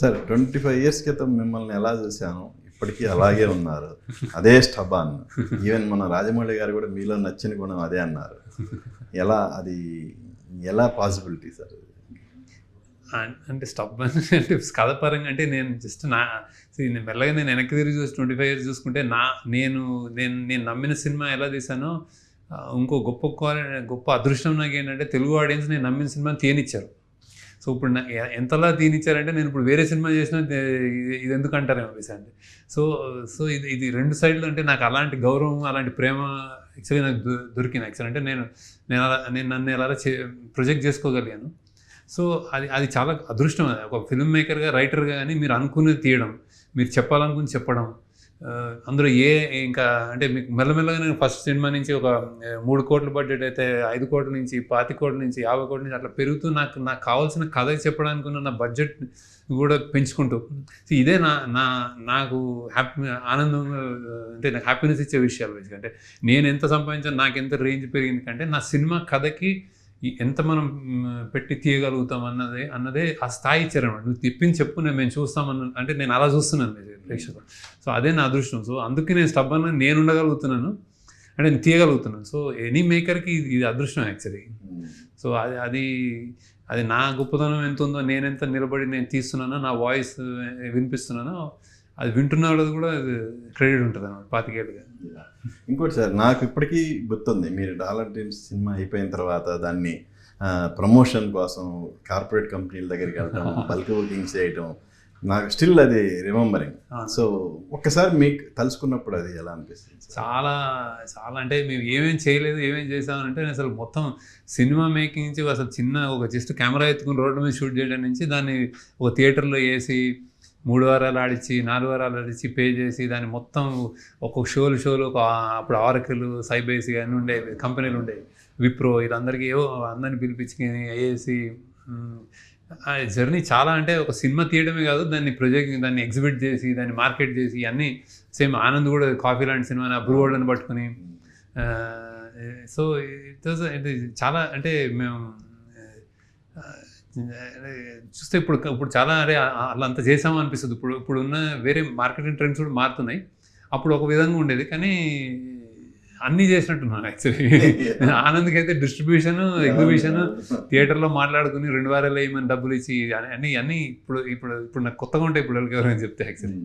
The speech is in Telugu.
సార్ 25 ఇయర్స్ క్రితం మిమ్మల్ని ఎలా చూశాను ఇప్పటికీ అలాగే ఉన్నారు, అదే స్టబాన్. ఈవెన్ మన రాజమౌళి గారు కూడా మీలో నచ్చిన గుణం అదే అన్నారు. ఎలా పాసిబిలిటీ సార్? అంటే స్టబ్ అంటే కథపరంగా అంటే నేను జస్ట్ నేను మెల్లగా నేను వెనక్కి తిరిగి చూసి 25 ఇయర్స్ చూసుకుంటే నేను నమ్మిన సినిమా ఎలా తీసానో ఇంకో గొప్ప అదృష్టం నాకు ఏంటంటే తెలుగు ఆడియన్స్ నేను నమ్మిన సినిమాని తీయనిచ్చారు. సో ఇప్పుడు ఎంతలా తీయనిచ్చారంటే నేను ఇప్పుడు వేరే సినిమా చేసినా ఇది ఎందుకు అంటారేమో విషయాన్ని. సో ఇది రెండు సైడ్లు అంటే నాకు అలాంటి గౌరవం అలాంటి ప్రేమ యాక్చువల్లీ నాకు దొరికింది. యాక్చువల్ అంటే నేను నన్ను ఎలా ప్రొజెక్ట్ చేసుకోగలిగాను. సో అది చాలా అదృష్టం. అది ఒక ఫిల్మ్ మేకర్గా రైటర్గా కానీ మీరు అనుకునేది తీయడం, మీరు చెప్పాలనుకుని చెప్పడం, అందులో ఇంకా అంటే మీకు మెల్లమెల్లగా నేను ఫస్ట్ సినిమా నుంచి ఒక 3 కోట్ల బడ్జెట్ అయితే 5 కోట్ల నుంచి 25 కోట్ల నుంచి 50 కోట్ల నుంచి అట్లా పెరుగుతూ నాకు కావాల్సిన కథ చెప్పడానికి ఉన్న నా బడ్జెట్ కూడా పెంచుకుంటూ ఇదే నాకు ఆనందంగా అంటే నాకు హ్యాపీనెస్ ఇచ్చే విషయాలు. అంటే నేను ఎంత సంపాదించాను, నాకు ఎంత రేంజ్ పెరిగింది కంటే నా సినిమా కథకి ఎంత మనం పెట్టి తీయగలుగుతాం అన్నదే ఆ స్థాయి ఇచ్చారన్నమాట. నువ్వు తిప్పించి చెప్పు, మేము చూస్తామన్న అంటే నేను అలా చూస్తున్నాను ప్రేక్షకులు. సో అదే నా అదృష్టం. సో అందుకే నేను స్టబ్బన్ నేను ఉండగలుగుతున్నాను అంటే నేను తీయగలుగుతున్నాను. సో ఎనీ మేకర్కి ఇది అదృష్టం యాక్చువల్లీ. సో అది నా గొప్పతనం ఎంత ఉందో, నేను ఎంత నిలబడి నేను తీస్తున్నానో, నా వాయిస్ వినిపిస్తున్నానో అది వింటున్న వాళ్ళది కూడా క్రెడిట్ ఉంటుంది అన్నమాట 25 ఏళ్ళుగా. ఇంకోటి సార్, నాకు ఇప్పటికీ గుర్తుంది, మీరు డాలర్ డ్రీమ్స్ సినిమా అయిపోయిన తర్వాత దాన్ని ప్రమోషన్ కోసం కార్పొరేట్ కంపెనీల దగ్గరికి వెళ్ళడం, బల్క్ బుకింగ్స్ చేయటం, నాకు స్టిల్ అది రిమెంబరింగ్. సో ఒక్కసారి మీకు తలుచుకున్నప్పుడు అది ఎలా అనిపిస్తుంది? చాలా చాలా అంటే మేము ఏమేం చేయలేదు, ఏమేం చేసామంటే అసలు మొత్తం సినిమా మేకింగ్ నుంచి అసలు ఒక జస్ట్ కెమెరా ఎత్తుకుని రోడ్డు మీద షూట్ చేయడం నుంచి దాన్ని ఒక థియేటర్లో వేసి 3 వారాలు ఆడిచ్చి 4 వారాలు ఆడిచ్చి పే చేసి దాన్ని మొత్తం ఒక్కొక్క షోలు అప్పుడు ఆరకిల్, సైబేసి అన్నీ ఉండేవి, కంపెనీలు ఉండేవి, విప్రో, వీళ్ళందరికీ అందరిని పిలిపించుకొని వేసి ఆ జర్నీ చాలా అంటే ఒక సినిమా తీయడమే కాదు, దాన్ని ఎగ్జిబిట్ చేసి దాన్ని మార్కెట్ చేసి అన్నీ సేమ్ ఆనంద్ కూడా కాఫీ లాంటి సినిమాని అబ్రూవర్డ్ని పట్టుకుని. సో ఇది చాలా అంటే మేము చూస్తే ఇప్పుడు చాలా అరే అలా అంత చేసామో అనిపిస్తుంది. ఇప్పుడు ఉన్న వేరే మార్కెటింగ్ ట్రెండ్స్ కూడా మారుతున్నాయి. అప్పుడు ఒక విధంగా ఉండేది, కానీ అన్నీ చేసినట్టున్నాను యాక్చువల్లీ. ఆనంద్కి అయితే డిస్ట్రిబ్యూషన్, ఎగ్జిబిషన్, థియేటర్లో మాట్లాడుకుని 2 వారాలు వేయమని డబ్బులు ఇచ్చి అన్నీ ఇప్పుడు నాకు కొత్తగా ఉంటాయి ఇప్పుడు ఎవరైనా చెప్తే యాక్చువల్లీ.